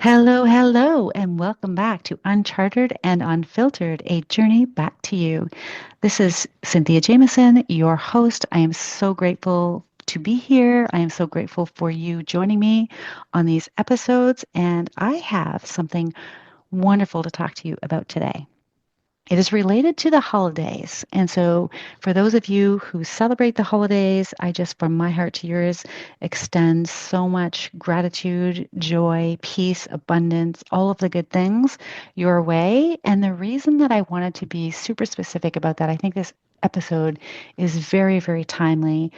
Hello, hello, and welcome back to Unchartered and Unfiltered, a journey back to you. This is Cynthia Jamieson, your host. I am so grateful to be here. I am so grateful for you joining me on these episodes, and I have something wonderful to talk to you about today. It is related to the holidays. And so, for those of you who celebrate the holidays, I just, from my heart to yours, extend so much gratitude, joy, peace, abundance, all of the good things your way. And the reason that I wanted to be super specific about that, I think this episode is very, very timely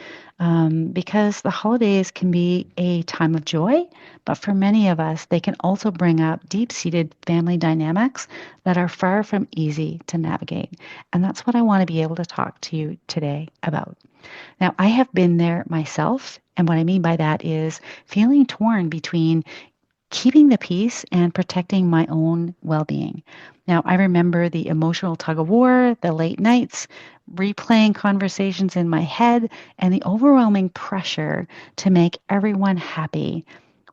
because the holidays can be a time of joy, but for many of us, they can also bring up deep seated family dynamics that are far from easy to navigate. And that's what I want to be able to talk to you today about. Now, I have been there myself. And what I mean by that is feeling torn between keeping the peace and protecting my own well being. Now, I remember the emotional tug of war, the late nights, replaying conversations in my head, and the overwhelming pressure to make everyone happy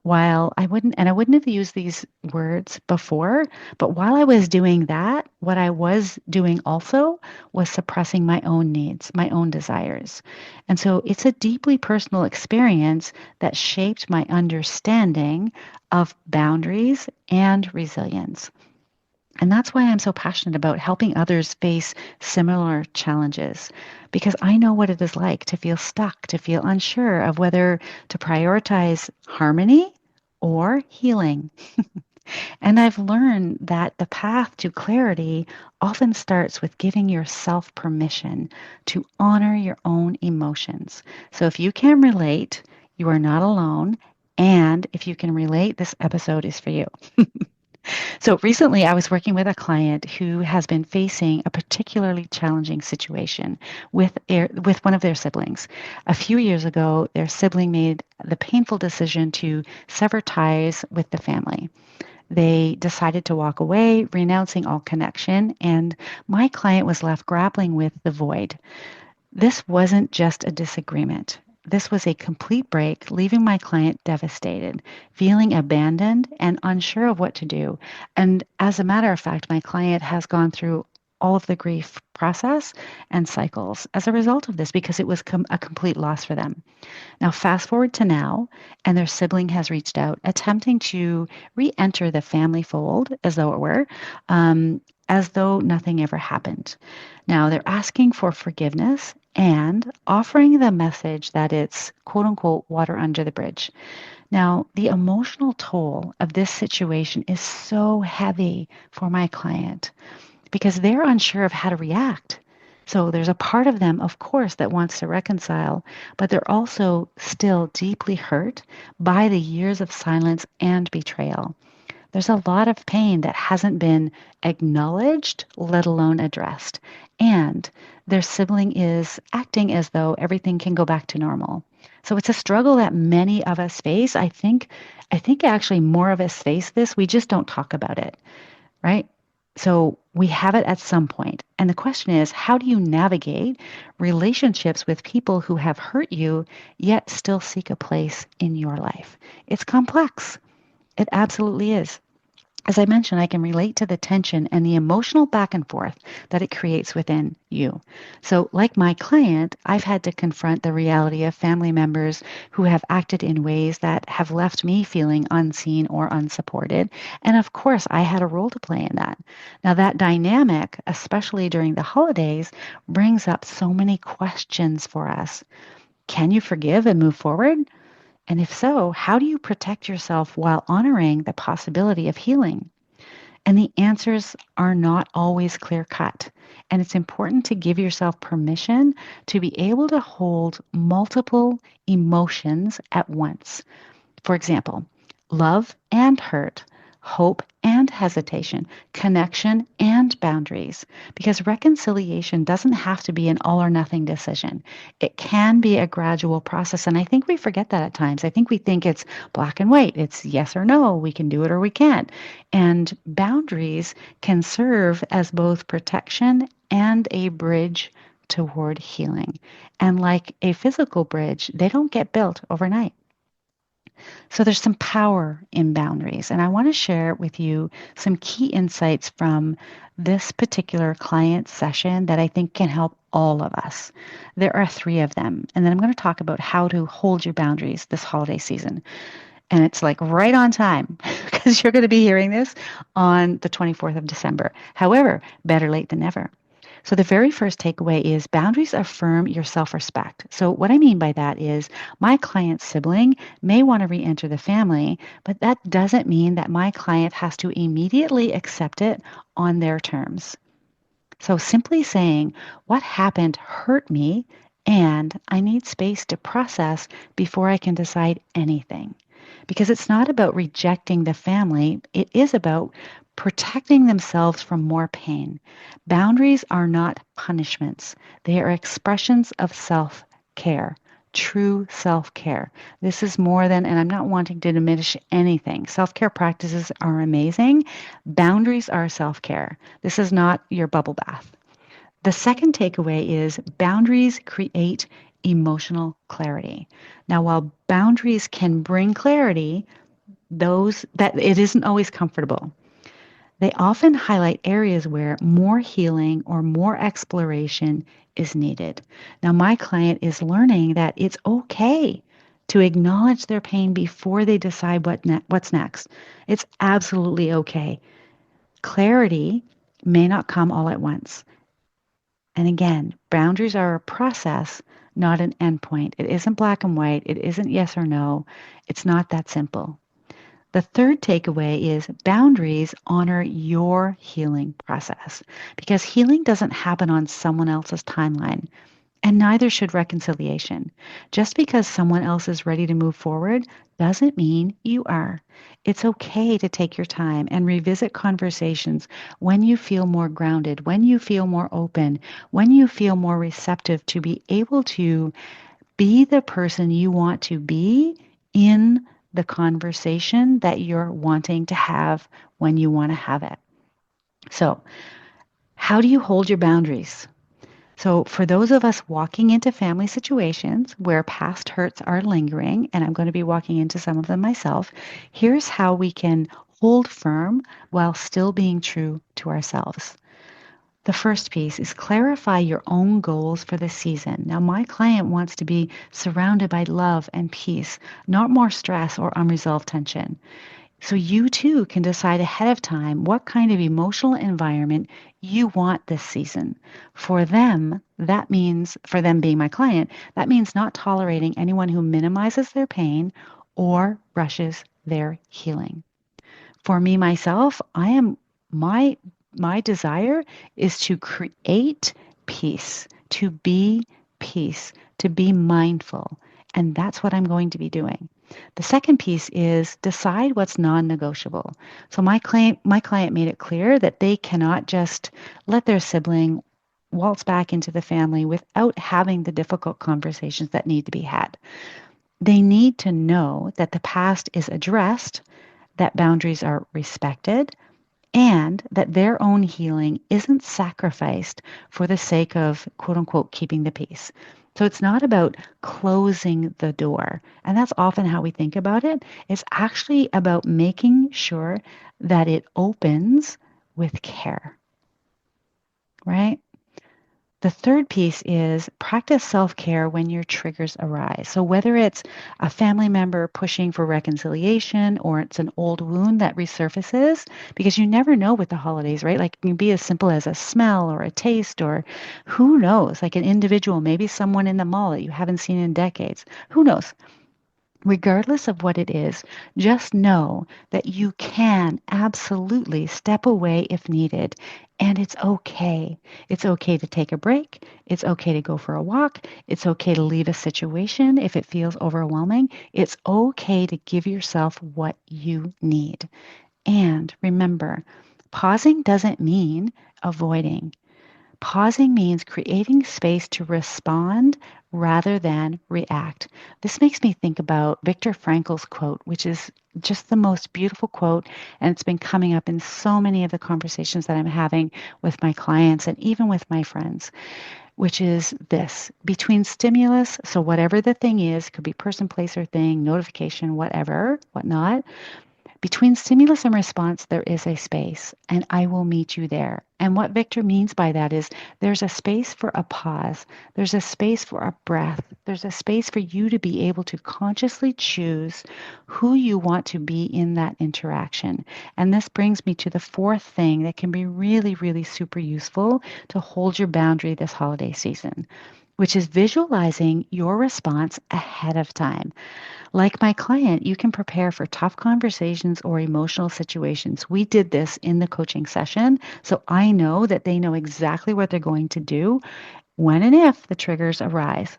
while I wouldn't have used these words before, but while I was doing that, what I was doing also was suppressing my own needs, my own desires. And so it's a deeply personal experience that shaped my understanding of boundaries and resilience. And that's why I'm so passionate about helping others face similar challenges, because I know what it is like to feel stuck, to feel unsure of whether to prioritize harmony or healing. And I've learned that the path to clarity often starts with giving yourself permission to honor your own emotions. So if you can relate, you are not alone. And if you can relate, this episode is for you. So recently, I was working with a client who has been facing a particularly challenging situation with one of their siblings. A few years ago, their sibling made the painful decision to sever ties with the family. They decided to walk away, renouncing all connection, and my client was left grappling with the void. This wasn't just a disagreement. This was a complete break, leaving my client devastated, feeling abandoned and unsure of what to do. And as a matter of fact, my client has gone through all of the grief process and cycles as a result of this because it was a complete loss for them. Now, fast forward to now, and their sibling has reached out, attempting to re enter the family fold, as though it were, as though nothing ever happened. Now, they're asking for forgiveness and offering the message that it's quote unquote water under the bridge. Now, the emotional toll of this situation is so heavy for my client because they're unsure of how to react. So there's a part of them, of course, that wants to reconcile, but they're also still deeply hurt by the years of silence and betrayal. There's a lot of pain that hasn't been acknowledged, let alone addressed. And their sibling is acting as though everything can go back to normal. So it's a struggle that many of us face. I think actually more of us face this. We just don't talk about it, right? So we have it at some point. And the question is, how do you navigate relationships with people who have hurt you, yet still seek a place in your life? It's complex. It absolutely is. As I mentioned, I can relate to the tension and the emotional back and forth that it creates within you. So, like my client, I've had to confront the reality of family members who have acted in ways that have left me feeling unseen or unsupported. And of course, I had a role to play in that. Now, that dynamic, especially during the holidays, brings up so many questions for us. Can you forgive and move forward? And if so, how do you protect yourself while honoring the possibility of healing? And the answers are not always clear cut. And it's important to give yourself permission to be able to hold multiple emotions at once. For example, love and hurt, hope and hesitation, connection and boundaries. Because reconciliation doesn't have to be an all or nothing decision. It can be a gradual process. And I think we forget that at times. I think we think it's black and white. It's yes or no. We can do it or we can't. And boundaries can serve as both protection and a bridge toward healing. And like a physical bridge, they don't get built overnight. So there's some power in boundaries. And I want to share with you some key insights from this particular client session that I think can help all of us. There are three of them. And then I'm going to talk about how to hold your boundaries this holiday season. And it's like right on time because you're going to be hearing this on the 24th of December. However, better late than never. So, the very first takeaway is boundaries affirm your self respect. So, what I mean by that is my client's sibling may want to re enter the family, but that doesn't mean that my client has to immediately accept it on their terms. So, simply saying, what happened hurt me, and I need space to process before I can decide anything. Because it's not about rejecting the family, it is about protecting themselves from more pain. Boundaries are not punishments, they are expressions of self care. True self care. This is more than, and I'm not wanting to diminish anything. Self care practices are amazing. Boundaries are self care. This is not your bubble bath. The second takeaway is boundaries create emotional clarity. Now, while boundaries can bring clarity, those that it isn't always comfortable. They often highlight areas where more healing or more exploration is needed. Now, my client is learning that it's okay to acknowledge their pain before they decide what's next. It's absolutely okay. Clarity may not come all at once. And again, boundaries are a process, not an endpoint. It isn't black and white. It isn't yes or no. It's not that simple. The third takeaway is boundaries honor your healing process because healing doesn't happen on someone else's timeline, and neither should reconciliation. Just because someone else is ready to move forward doesn't mean you are. It's okay to take your time and revisit conversations when you feel more grounded, when you feel more open, when you feel more receptive to be able to be the person you want to be in the conversation that you're wanting to have when you want to have it. So, how do you hold your boundaries? So, for those of us walking into family situations where past hurts are lingering, and I'm going to be walking into some of them myself, here's how we can hold firm while still being true to ourselves. The first piece is clarify your own goals for the season. Now, my client wants to be surrounded by love and peace, not more stress or unresolved tension. So, you too can decide ahead of time what kind of emotional environment you want this season. For them, that means, for them being my client, that means not tolerating anyone who minimizes their pain or rushes their healing. For me myself, I am my my desire is to create peace, to be peace, to be mindful, and that's what I'm going to be doing. The second piece is decide what's non-negotiable. So my client made it clear that they cannot just let their sibling waltz back into the family without having the difficult conversations that need to be had. They need to know that the past is addressed, that boundaries are respected, and that their own healing isn't sacrificed for the sake of quote unquote keeping the peace. So it's not about closing the door. And that's often how we think about it. It's actually about making sure that it opens with care, right? The third piece is practice self care when your triggers arise. So, whether it's a family member pushing for reconciliation or it's an old wound that resurfaces, because you never know with the holidays, right? Like it can be as simple as a smell or a taste, or who knows, like an individual, maybe someone in the mall that you haven't seen in decades. Who knows? Regardless of what it is, just know that you can absolutely step away if needed. And it's okay. It's okay to take a break. It's okay to go for a walk. It's okay to leave a situation if it feels overwhelming. It's okay to give yourself what you need. And remember, pausing doesn't mean avoiding. Pausing means creating space to respond rather than react. This makes me think about Viktor Frankl's quote, which is just the most beautiful quote, and it's been coming up in so many of the conversations that I'm having with my clients and even with my friends. which is this: between stimulus, so whatever the thing is, could be person, place, or thing, notification, whatever, whatnot, between stimulus and response, there is a space, and I will meet you there. And what Victor means by that is there's a space for a pause, there's a space for a breath, there's a space for you to be able to consciously choose who you want to be in that interaction. And this brings me to the fourth thing that can be really, really super useful to hold your boundary this holiday season, which is visualizing your response ahead of time. Like my client, you can prepare for tough conversations or emotional situations. We did this in the coaching session, so I know that they know exactly what they're going to do when and if the triggers arise.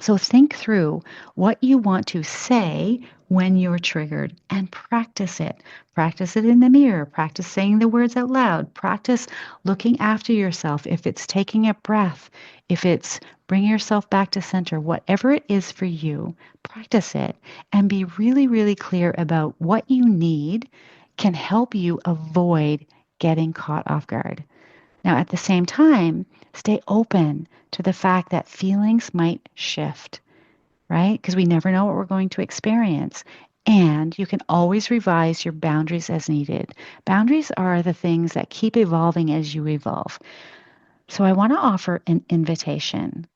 So think through what you want to say when you're triggered and practice it. Practice it in the mirror. Practice saying the words out loud. Practice looking after yourself. If it's taking a breath, if it's bringing yourself back to center, whatever it is for you, practice it and be really, really clear about what you need can help you avoid getting caught off guard. Now, at the same time, stay open to the fact that feelings might shift, right? Because we never know what we're going to experience. And you can always revise your boundaries as needed. Boundaries are the things that keep evolving as you evolve. So I want to offer an invitation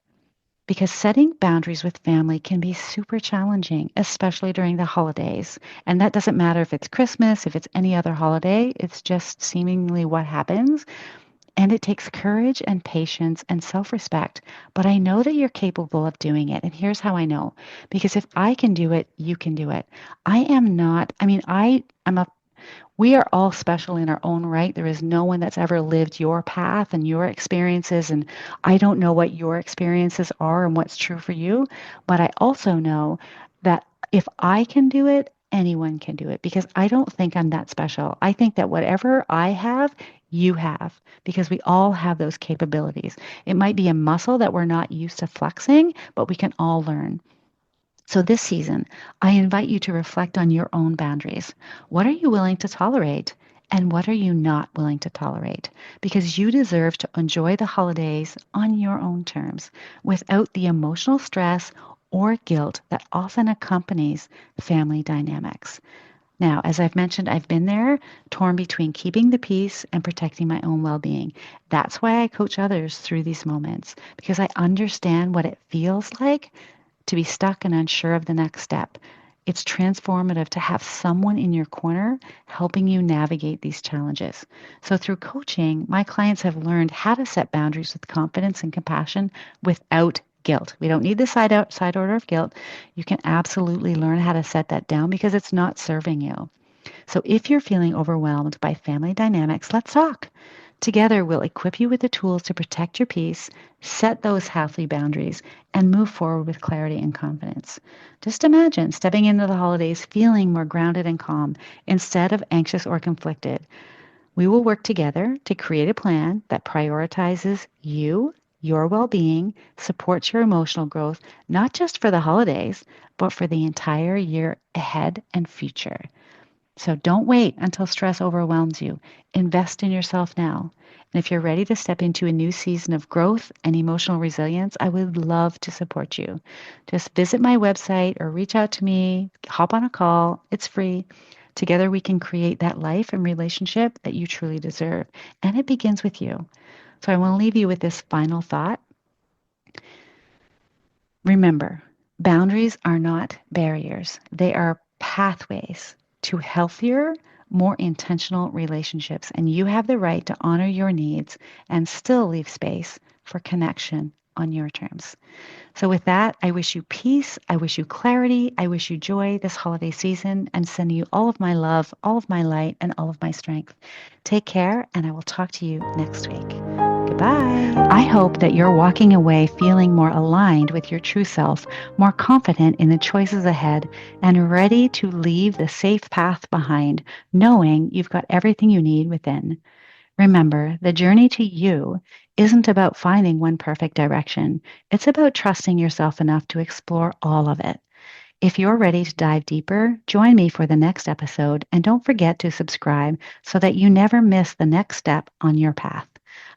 because setting boundaries with family can be super challenging, especially during the holidays. And that doesn't matter if it's Christmas, if it's any other holiday, it's just seemingly what happens. And it takes courage and patience and self respect. But I know that you're capable of doing it. And here's how I know: because if I can do it, you can do it. I am not, I mean, I am a we are all special in our own right. There is no one that's ever lived your path and your experiences. And I don't know what your experiences are and what's true for you. But I also know that if I can do it, anyone can do it, because I don't think I'm that special. I think that whatever I have, you have, because we all have those capabilities. It might be a muscle that we're not used to flexing, but we can all learn. So this season, I invite you to reflect on your own boundaries. What are you willing to tolerate? And what are you not willing to tolerate? Because you deserve to enjoy the holidays on your own terms without the emotional stress or guilt that often accompanies family dynamics. Now, as I've mentioned, I've been there, torn between keeping the peace and protecting my own well being. That's why I coach others through these moments, because I understand what it feels like to be stuck and unsure of the next step. It's transformative to have someone in your corner helping you navigate these challenges. So, through coaching, my clients have learned how to set boundaries with confidence and compassion without guilt. We don't need the side order of guilt. You can absolutely learn how to set that down because it's not serving you. So, if you're feeling overwhelmed by family dynamics, let's talk. Together, we'll equip you with the tools to protect your peace, set those healthy boundaries, and move forward with clarity and confidence. Just imagine stepping into the holidays feeling more grounded and calm instead of anxious or conflicted. We will work together to create a plan that prioritizes you, your well being, supports your emotional growth, not just for the holidays, but for the entire year ahead and future. So don't wait until stress overwhelms you. Invest in yourself now. And if you're ready to step into a new season of growth and emotional resilience, I would love to support you. Just visit my website or reach out to me, hop on a call. It's free. Together we can create that life and relationship that you truly deserve. And it begins with you. So I want to leave you with this final thought. Remember, boundaries are not barriers. They are pathways to healthier, more intentional relationships. And you have the right to honor your needs and still leave space for connection on your terms. So, with that, I wish you peace. I wish you clarity. I wish you joy this holiday season and sending you all of my love, all of my light, and all of my strength. Take care, and I will talk to you next week. Goodbye. I hope that you're walking away feeling more aligned with your true self, more confident in the choices ahead, and ready to leave the safe path behind, knowing you've got everything you need within. Remember, the journey to you isn't about finding one perfect direction. It's about trusting yourself enough to explore all of it. If you're ready to dive deeper, join me for the next episode, and don't forget to subscribe so that you never miss the next step on your path.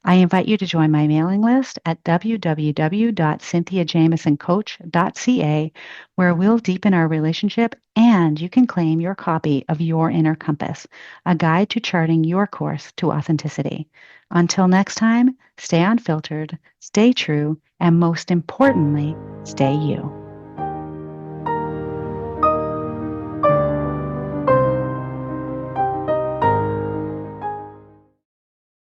I invite you to join my mailing list at www.cynthiajamisoncoach.ca, where we'll deepen our relationship and you can claim your copy of Your Inner Compass, a guide to charting your course to authenticity. Until next time, stay unfiltered, stay true, and most importantly, stay you.